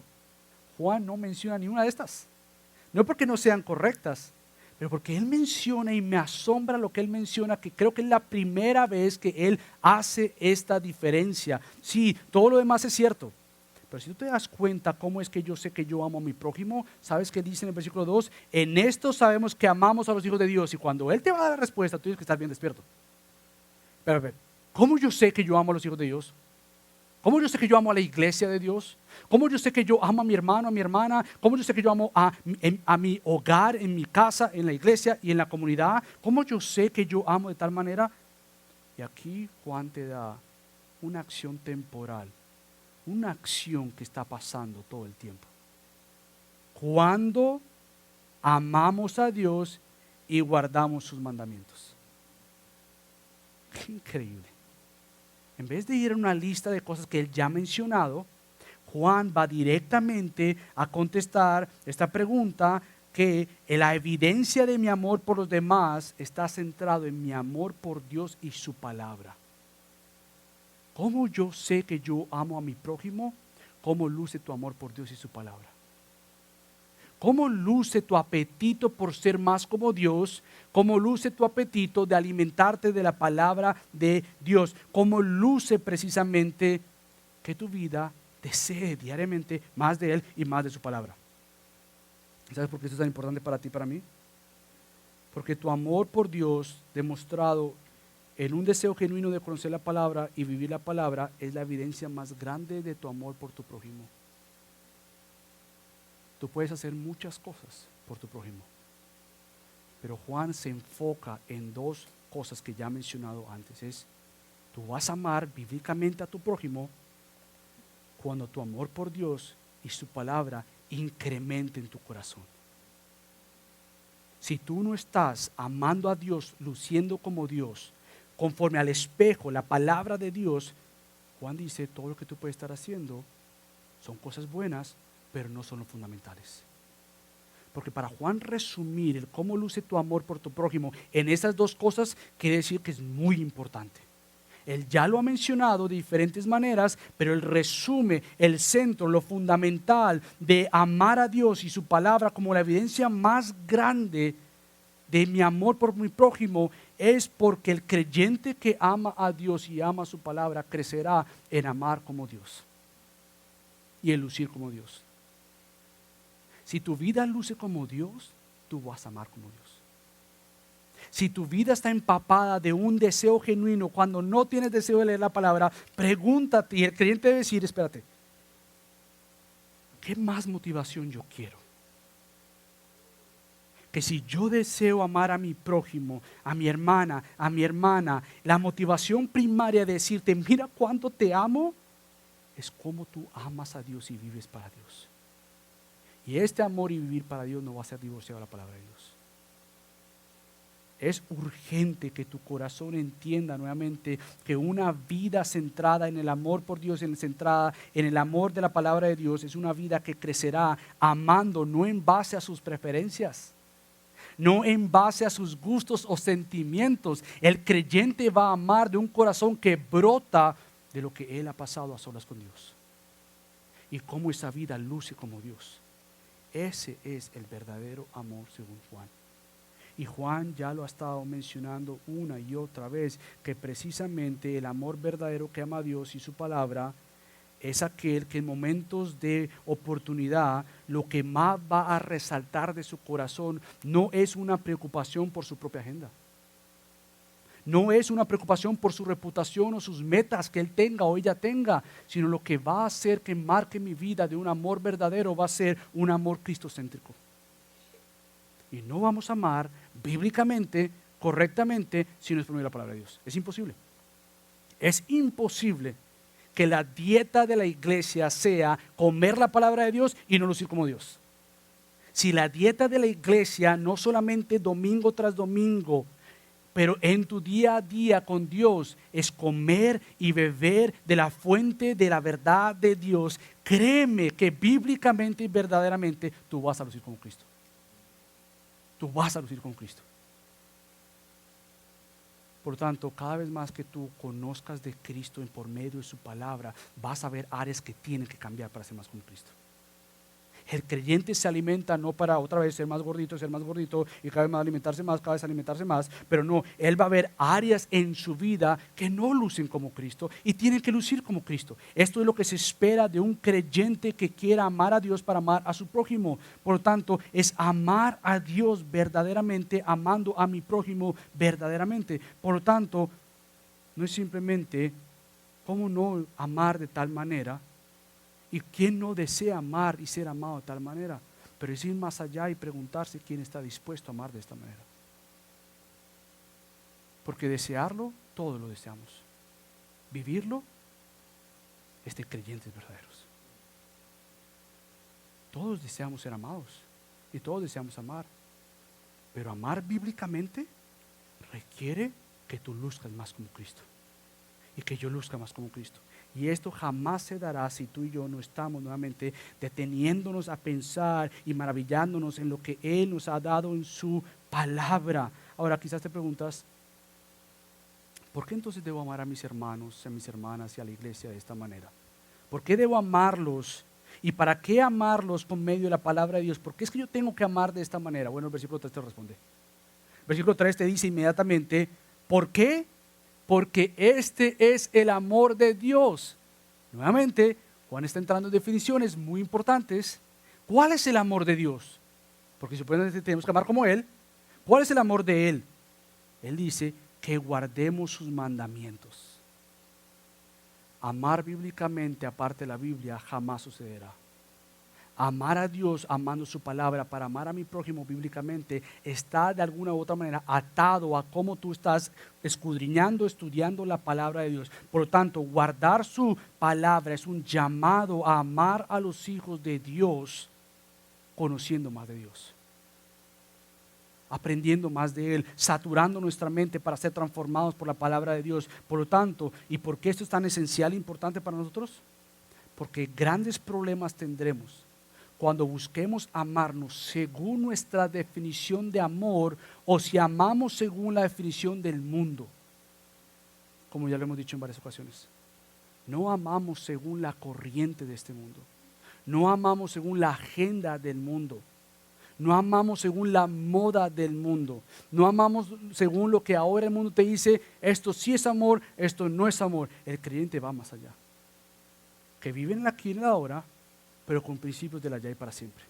Juan no menciona ni una de estas. No porque no sean correctas, pero porque él menciona, y me asombra lo que él menciona, que creo que es la primera vez que él hace esta diferencia. Sí, todo lo demás es cierto. Pero si tú te das cuenta cómo es que yo sé que yo amo a mi prójimo, ¿sabes qué dice en el versículo 2? En esto sabemos que amamos a los hijos de Dios. Y cuando Él te va a dar la respuesta, tú tienes que estar bien despierto. Pero, ¿cómo yo sé que yo amo a los hijos de Dios? ¿Cómo yo sé que yo amo a la iglesia de Dios? ¿Cómo yo sé que yo amo a mi hermano, a mi hermana? ¿Cómo yo sé que yo amo a mi hogar, en mi casa, en la iglesia y en la comunidad? ¿Cómo yo sé que yo amo de tal manera? Y aquí Juan te da una acción temporal. Una acción que está pasando todo el tiempo. Cuando amamos a Dios y guardamos sus mandamientos. Qué increíble. En vez de ir a una lista de cosas que él ya ha mencionado, Juan va directamente a contestar esta pregunta, que la evidencia de mi amor por los demás está centrado en mi amor por Dios y su palabra. ¿Cómo yo sé que yo amo a mi prójimo? ¿Cómo luce tu amor por Dios y su palabra? ¿Cómo luce tu apetito por ser más como Dios? ¿Cómo luce tu apetito de alimentarte de la palabra de Dios? ¿Cómo luce precisamente que tu vida desee diariamente más de Él y más de su palabra? ¿Sabes por qué esto es tan importante para ti y para mí? Porque tu amor por Dios, demostrado en un deseo genuino de conocer la palabra y vivir la palabra, es la evidencia más grande de tu amor por tu prójimo. Tú puedes hacer muchas cosas por tu prójimo, pero Juan se enfoca en 2 cosas que ya he mencionado antes. Tú vas a amar bíblicamente a tu prójimo cuando tu amor por Dios y su palabra incremente en tu corazón. Si tú no estás amando a Dios, luciendo como Dios, conforme al espejo, la palabra de Dios, Juan dice, todo lo que tú puedes estar haciendo son cosas buenas, pero no son los fundamentales. Porque para Juan resumir el cómo luce tu amor por tu prójimo en esas dos cosas, quiere decir que es muy importante. Él ya lo ha mencionado de diferentes maneras, pero él resume el centro, lo fundamental de amar a Dios y su palabra como la evidencia más grande de mi amor por mi prójimo, es porque el creyente que ama a Dios y ama su palabra crecerá en amar como Dios y en lucir como Dios. Si tu vida luce como Dios, tú vas a amar como Dios. Si tu vida está empapada de un deseo genuino, cuando no tienes deseo de leer la palabra, pregúntate, y el creyente debe decir, espérate, ¿qué más motivación yo quiero? Que si yo deseo amar a mi prójimo, a mi hermana, la motivación primaria de decirte, mira cuánto te amo, es cómo tú amas a Dios y vives para Dios. Y este amor y vivir para Dios no va a ser divorciado de la palabra de Dios. Es urgente que tu corazón entienda nuevamente que una vida centrada en el amor por Dios, centrada en el amor de la palabra de Dios, es una vida que crecerá amando no en base a sus preferencias, no en base a sus gustos o sentimientos. El creyente va a amar de un corazón que brota de lo que él ha pasado a solas con Dios. Y cómo esa vida luce como Dios. Ese es el verdadero amor según Juan. Y Juan ya lo ha estado mencionando una y otra vez, que precisamente el amor verdadero que ama a Dios y su palabra es aquel que en momentos de oportunidad lo que más va a resaltar de su corazón no es una preocupación por su propia agenda. No es una preocupación por su reputación o sus metas que él tenga o ella tenga, sino lo que va a hacer que marque mi vida de un amor verdadero va a ser un amor cristocéntrico. Y no vamos a amar bíblicamente, correctamente, si no es por medio de la palabra de Dios. Es imposible. Es imposible que la dieta de la iglesia sea comer la palabra de Dios y no lucir como Dios. Si la dieta de la iglesia no solamente domingo tras domingo, pero en tu día a día con Dios es comer y beber de la fuente de la verdad de Dios, créeme que bíblicamente y verdaderamente tú vas a lucir como Cristo. Tú vas a lucir con Cristo. Por lo tanto, cada vez más que tú conozcas de Cristo por medio de su palabra, vas a ver áreas que tienen que cambiar para ser más como Cristo. El creyente se alimenta no para otra vez ser más gordito y cada vez más alimentarse más, pero no, él va a ver áreas en su vida que no lucen como Cristo y tienen que lucir como Cristo. Esto es lo que se espera de un creyente que quiera amar a Dios para amar a su prójimo. Por lo tanto, es amar a Dios verdaderamente, amando a mi prójimo verdaderamente. Por lo tanto, no es simplemente cómo no amar de tal manera. ¿Y quién no desea amar y ser amado de tal manera? Pero es ir más allá y preguntarse quién está dispuesto a amar de esta manera. Porque desearlo, todos lo deseamos. Vivirlo, es de creyentes verdaderos. Todos deseamos ser amados y todos deseamos amar. Pero amar bíblicamente requiere que tú luzcas más como Cristo y que yo luzca más como Cristo. Y esto jamás se dará si tú y yo no estamos nuevamente deteniéndonos a pensar y maravillándonos en lo que Él nos ha dado en su palabra. Ahora quizás te preguntas, ¿por qué entonces debo amar a mis hermanos, a mis hermanas y a la iglesia de esta manera? ¿Por qué debo amarlos? ¿Y para qué amarlos por medio de la palabra de Dios? ¿Por qué es que yo tengo que amar de esta manera? Bueno, el versículo 3 te responde. El versículo 3 te dice inmediatamente, ¿por qué? Porque este es el amor de Dios. Nuevamente, Juan está entrando en definiciones muy importantes. ¿Cuál es el amor de Dios? Porque supuestamente tenemos que amar como Él. ¿Cuál es el amor de Él? Él dice que guardemos sus mandamientos. Amar bíblicamente, aparte de la Biblia, jamás sucederá. Amar a Dios amando su palabra para amar a mi prójimo bíblicamente está de alguna u otra manera atado a cómo tú estás escudriñando, estudiando la palabra de Dios. Por lo tanto, guardar su palabra es un llamado a amar a los hijos de Dios conociendo más de Dios, aprendiendo más de Él, saturando nuestra mente para ser transformados por la palabra de Dios. Por lo tanto, ¿y por qué esto es tan esencial e importante para nosotros? Porque grandes problemas tendremos cuando busquemos amarnos según nuestra definición de amor o si amamos según la definición del mundo. Como ya lo hemos dicho en varias ocasiones, no amamos según la corriente de este mundo, no amamos según la agenda del mundo, no amamos según la moda del mundo, no amamos según lo que ahora el mundo te dice, esto sí es amor, esto no es amor. El creyente va más allá, que vive en la aquí y en la ahora, pero con principios del allá y para siempre.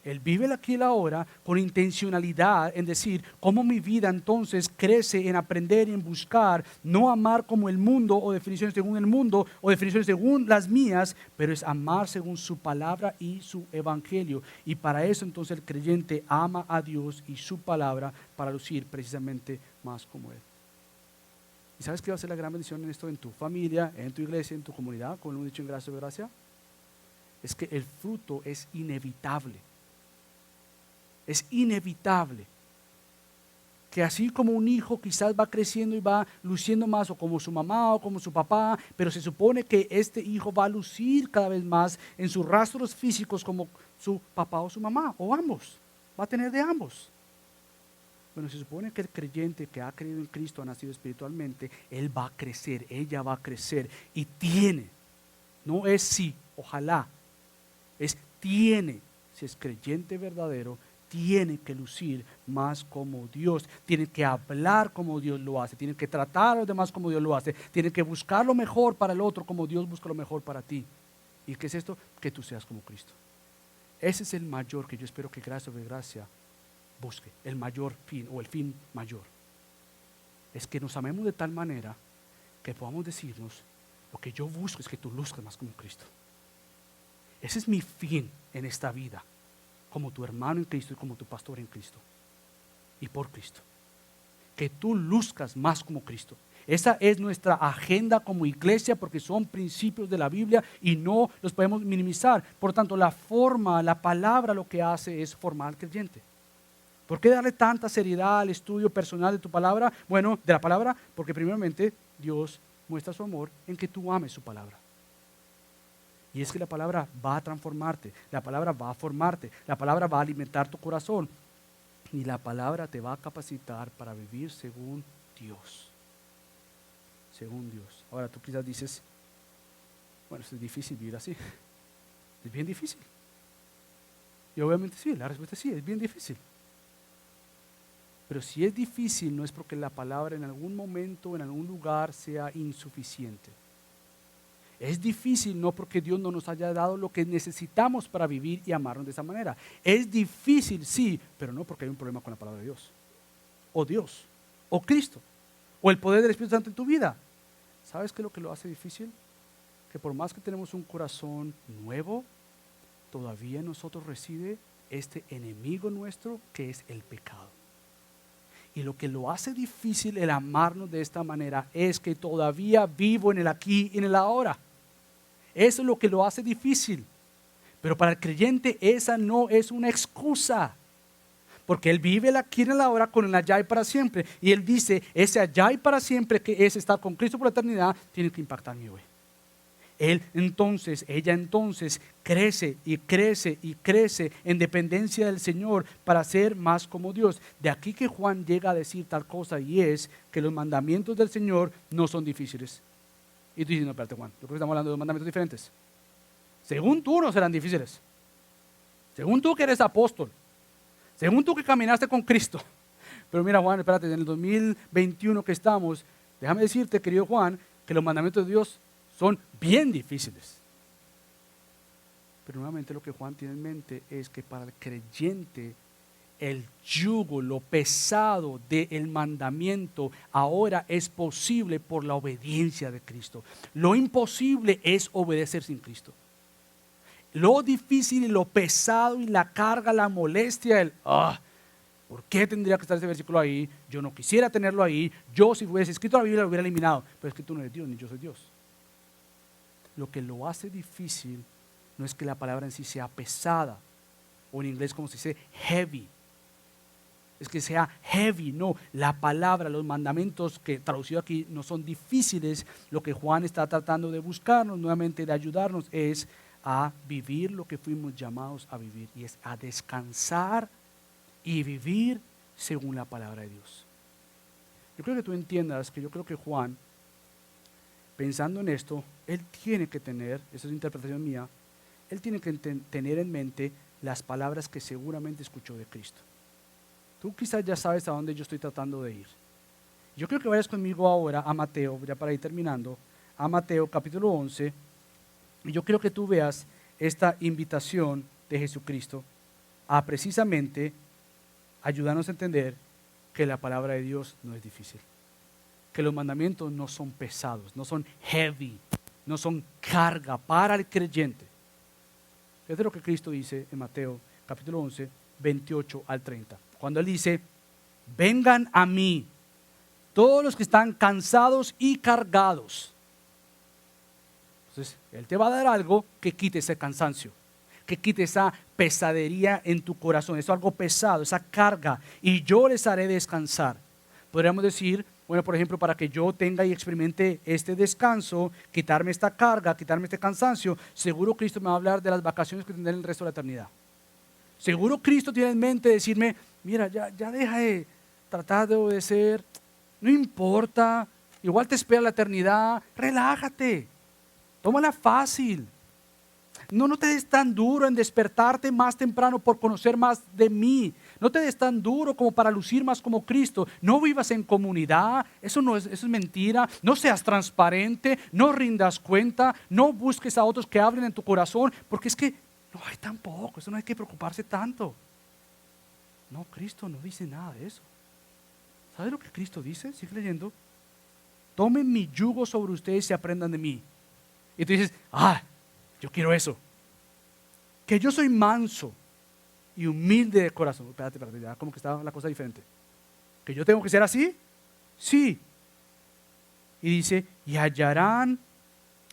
Él vive el aquí y la ahora con intencionalidad en decir cómo mi vida entonces crece en aprender y en buscar, no amar como el mundo o definiciones según el mundo o definiciones según las mías, pero es amar según su palabra y su evangelio. Y para eso entonces el creyente ama a Dios y su palabra para lucir precisamente más como Él. ¿Y sabes qué va a ser la gran bendición en esto, en tu familia, en tu iglesia, en tu comunidad, como lo hemos dicho en Gracia sobre Gracia? Es que el fruto es inevitable. Es inevitable que así como un hijo quizás va creciendo y va luciendo más, o como su mamá o como su papá, pero se supone que este hijo va a lucir cada vez más en sus rastros físicos como su papá o su mamá, o ambos, va a tener de ambos. Bueno, se supone que el creyente que ha creído en Cristo, ha nacido espiritualmente, él va a crecer, ella va a crecer y tiene, no es sí, ojalá, es tiene, si es creyente verdadero, tiene que lucir más como Dios, tiene que hablar como Dios lo hace, tiene que tratar a los demás como Dios lo hace, tiene que buscar lo mejor para el otro como Dios busca lo mejor para ti. ¿Y qué es esto? Que tú seas como Cristo. Ese es el mayor que yo espero que gracia sobre gracia busque, el mayor fin o el fin mayor. Es que nos amemos de tal manera que podamos decirnos, lo que yo busco es que tú luzcas más como Cristo. Ese es mi fin en esta vida, como tu hermano en Cristo y como tu pastor en Cristo y por Cristo. Que tú luzcas más como Cristo. Esa es nuestra agenda como iglesia porque son principios de la Biblia y no los podemos minimizar. Por tanto, la forma, la palabra lo que hace es formar al creyente. ¿Por qué darle tanta seriedad al estudio personal de tu palabra? Bueno, de la palabra, porque primeramente Dios muestra su amor en que tú ames su palabra. Y es que la palabra va a transformarte, la palabra va a formarte, la palabra va a alimentar tu corazón y la palabra te va a capacitar para vivir según Dios. Según Dios. Ahora tú quizás dices, bueno, es difícil vivir así. Es bien difícil. Y obviamente sí, la respuesta es sí, es bien difícil. Pero si es difícil no es porque la palabra en algún momento, en algún lugar sea insuficiente. Es difícil no porque Dios no nos haya dado lo que necesitamos para vivir y amarnos de esa manera. Es difícil, sí, pero no porque hay un problema con la palabra de Dios. O Dios, o Cristo, o el poder del Espíritu Santo en tu vida. ¿Sabes qué es lo que lo hace difícil? Que por más que tenemos un corazón nuevo, todavía en nosotros reside este enemigo nuestro que es el pecado. Y lo que lo hace difícil el amarnos de esta manera es que todavía vivo en el aquí y en el ahora. Eso es lo que lo hace difícil. Pero para el creyente esa no es una excusa. Porque él vive el aquí y el ahora con el allá y para siempre. Y él dice, ese allá y para siempre que es estar con Cristo por la eternidad, tiene que impactar mi hoy. Él entonces, ella entonces crece y crece y crece en dependencia del Señor para ser más como Dios. De aquí que Juan llega a decir tal cosa y es que los mandamientos del Señor no son difíciles. Y tú dices, no, espérate Juan, yo creo que estamos hablando de dos mandamientos diferentes. Según tú no serán difíciles. Según tú que eres apóstol. Según tú que caminaste con Cristo. Pero mira Juan, espérate, en el 2021 que estamos, déjame decirte, querido Juan, que los mandamientos de Dios son bien difíciles. Pero nuevamente lo que Juan tiene en mente es que para el creyente el yugo, lo pesado del mandamiento ahora es posible por la obediencia de Cristo. Lo imposible es obedecer sin Cristo. lo difícil y lo pesado y la carga, la molestia, ¿por qué tendría que estar ese versículo ahí? Yo no quisiera tenerlo ahí. Yo, si hubiese escrito la Biblia, lo hubiera eliminado. Pero es que tú no eres Dios, ni yo soy Dios. Lo que lo hace difícil no es que la palabra en sí sea pesada, o en inglés como se dice, heavy. Es que sea heavy, no. La palabra, los mandamientos que traducido aquí no son difíciles. Lo que Juan está tratando de buscarnos, nuevamente de ayudarnos, es a vivir lo que fuimos llamados a vivir. Y es a descansar y vivir según la palabra de Dios. Yo creo que tú entiendas que yo creo que Juan, pensando en esto, él tiene que tener, esa es interpretación mía, él tiene que tener en mente las palabras que seguramente escuchó de Cristo. Tú quizás ya sabes a dónde yo estoy tratando de ir. Yo creo que vayas conmigo ahora a Mateo, ya para ir terminando, a Mateo capítulo 11, y yo quiero que tú veas esta invitación de Jesucristo a precisamente ayudarnos a entender que la palabra de Dios no es difícil, que los mandamientos no son pesados, no son heavy, no son carga para el creyente. Fíjate lo que Cristo dice en Mateo capítulo 11, 28 al 30. Cuando Él dice, vengan a mí todos los que están cansados y cargados. Entonces, Él te va a dar algo que quite ese cansancio, que quite esa pesadería en tu corazón, eso algo pesado, esa carga, y yo les haré descansar. Podríamos decir, bueno, por ejemplo, para que yo tenga y experimente este descanso, quitarme esta carga, quitarme este cansancio, seguro Cristo me va a hablar de las vacaciones que tendré el resto de la eternidad. Seguro Cristo tiene en mente decirme, mira, ya deja de tratar de obedecer, no importa, igual te espera la eternidad, relájate, tómala fácil. No te des tan duro en despertarte más temprano por conocer más de mí. No te des tan duro como para lucir más como Cristo. No vivas en comunidad, eso es mentira. No seas transparente, no rindas cuenta, no busques a otros que hablen en tu corazón, porque es que no hay tampoco, eso no hay que preocuparse tanto. No, Cristo no dice nada de eso. ¿Sabes lo que Cristo dice? Sigue leyendo. Tomen mi yugo sobre ustedes y aprendan de mí. Y tú dices, yo quiero eso. Que yo soy manso y humilde de corazón. Espérate, ya como que está la cosa diferente. ¿Que yo tengo que ser así? Sí. Y dice, y hallarán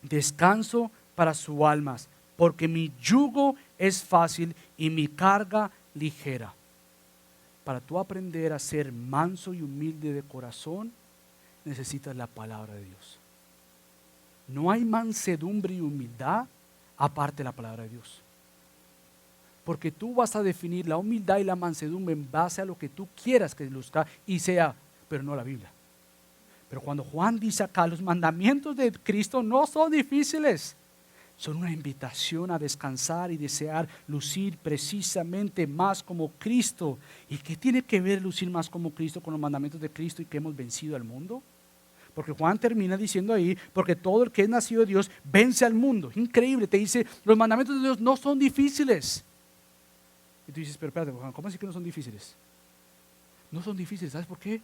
descanso para sus almas, porque mi yugo es fácil y mi carga ligera. Para tú aprender a ser manso y humilde de corazón, necesitas la palabra de Dios. No hay mansedumbre y humildad aparte de la palabra de Dios. Porque tú vas a definir la humildad y la mansedumbre en base a lo que tú quieras que luzca y sea, pero no la Biblia. Pero cuando Juan dice acá, los mandamientos de Cristo no son difíciles. Son una invitación a descansar y desear lucir precisamente más como Cristo. ¿Y qué tiene que ver lucir más como Cristo con los mandamientos de Cristo y que hemos vencido al mundo? Porque Juan termina diciendo ahí, porque todo el que es nacido de Dios vence al mundo. Increíble, te dice, los mandamientos de Dios no son difíciles. Y tú dices, pero espérate, Juan, ¿cómo así que no son difíciles? No son difíciles, ¿sabes por qué?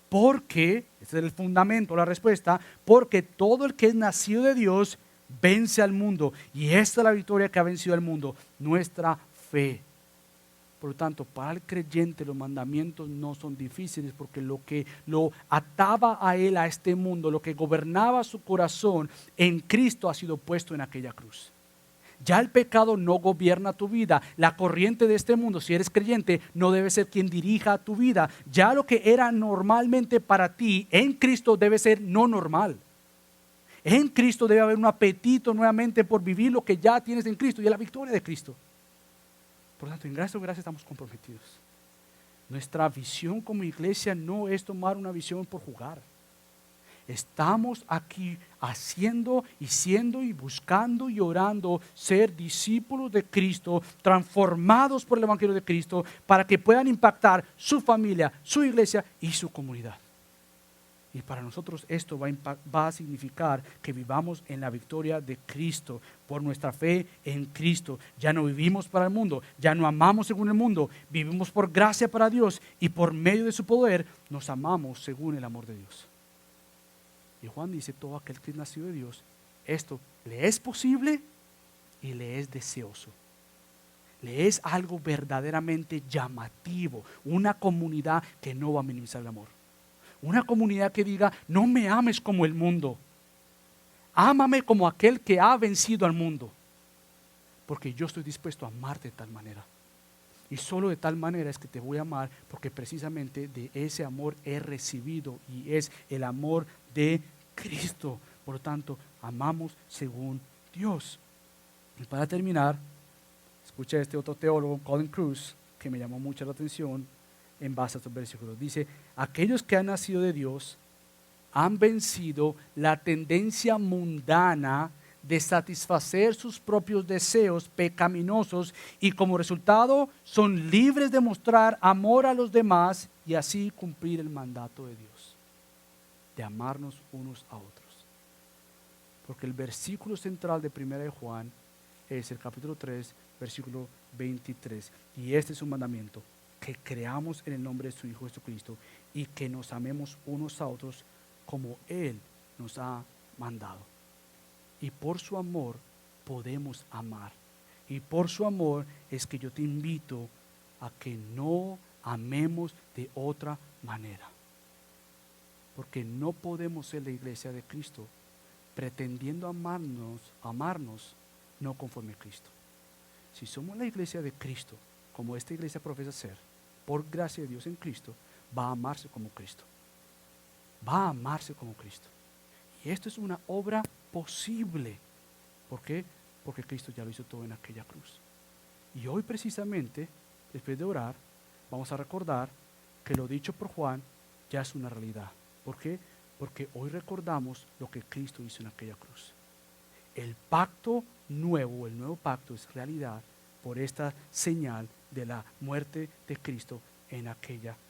Porque, este es el fundamento, la respuesta, porque todo el que es nacido de Dios vence al mundo. Y esta es la victoria que ha vencido al mundo, nuestra fe. Por lo tanto, para el creyente los mandamientos no son difíciles, porque lo que lo ataba a él, a este mundo, lo que gobernaba su corazón en Cristo ha sido puesto en aquella cruz. Ya el pecado no gobierna tu vida. La corriente de este mundo, si eres creyente, no debe ser quien dirija tu vida. Ya lo que era normalmente para ti en Cristo debe ser no normal. En Cristo debe haber un apetito nuevamente por vivir lo que ya tienes en Cristo y es la victoria de Cristo. Por lo tanto, en gracia estamos comprometidos. Nuestra visión como iglesia no es tomar una visión por jugar. Estamos aquí haciendo y siendo y buscando y orando ser discípulos de Cristo, transformados por el Evangelio de Cristo, para que puedan impactar su familia, su iglesia y su comunidad. Y para nosotros esto va a significar que vivamos en la victoria de Cristo, por nuestra fe en Cristo. Ya no vivimos para el mundo, ya no amamos según el mundo, vivimos por gracia para Dios y por medio de su poder nos amamos según el amor de Dios. Y Juan dice, todo aquel que es nacido de Dios, ¿esto le es posible? y le es deseoso. Le es algo verdaderamente llamativo, una comunidad que no va a minimizar el amor. Una comunidad que diga, no me ames como el mundo, ámame como aquel que ha vencido al mundo, porque yo estoy dispuesto a amarte de tal manera. Y solo de tal manera es que te voy a amar, porque precisamente de ese amor he recibido y es el amor de Cristo. Por lo tanto, amamos según Dios. Y para terminar, escuché a este otro teólogo, Colin Cruz, que me llamó mucho la atención en base a estos versículos. Dice, aquellos que han nacido de Dios han vencido la tendencia mundana de satisfacer sus propios deseos pecaminosos y como resultado son libres de mostrar amor a los demás y así cumplir el mandato de Dios, de amarnos unos a otros. Porque el versículo central de 1 de Juan es el capítulo 3, versículo 23. Y este es un mandamiento, que creamos en el nombre de su Hijo Jesucristo y que nos amemos unos a otros como Él nos ha mandado. Y por su amor podemos amar. Y por su amor es que yo te invito a que no amemos de otra manera. Porque no podemos ser la iglesia de Cristo pretendiendo amarnos no conforme a Cristo. Si somos la iglesia de Cristo, como esta iglesia profesa ser, por gracia de Dios en Cristo, va a amarse como Cristo. Va a amarse como Cristo. Y esto es una obra posible. ¿Por qué? Porque Cristo ya lo hizo todo en aquella cruz. Y hoy precisamente, después de orar, vamos a recordar que lo dicho por Juan ya es una realidad. ¿Por qué? Porque hoy recordamos lo que Cristo hizo en aquella cruz. El pacto nuevo, el nuevo pacto es realidad por esta señal de la muerte de Cristo en aquella cruz.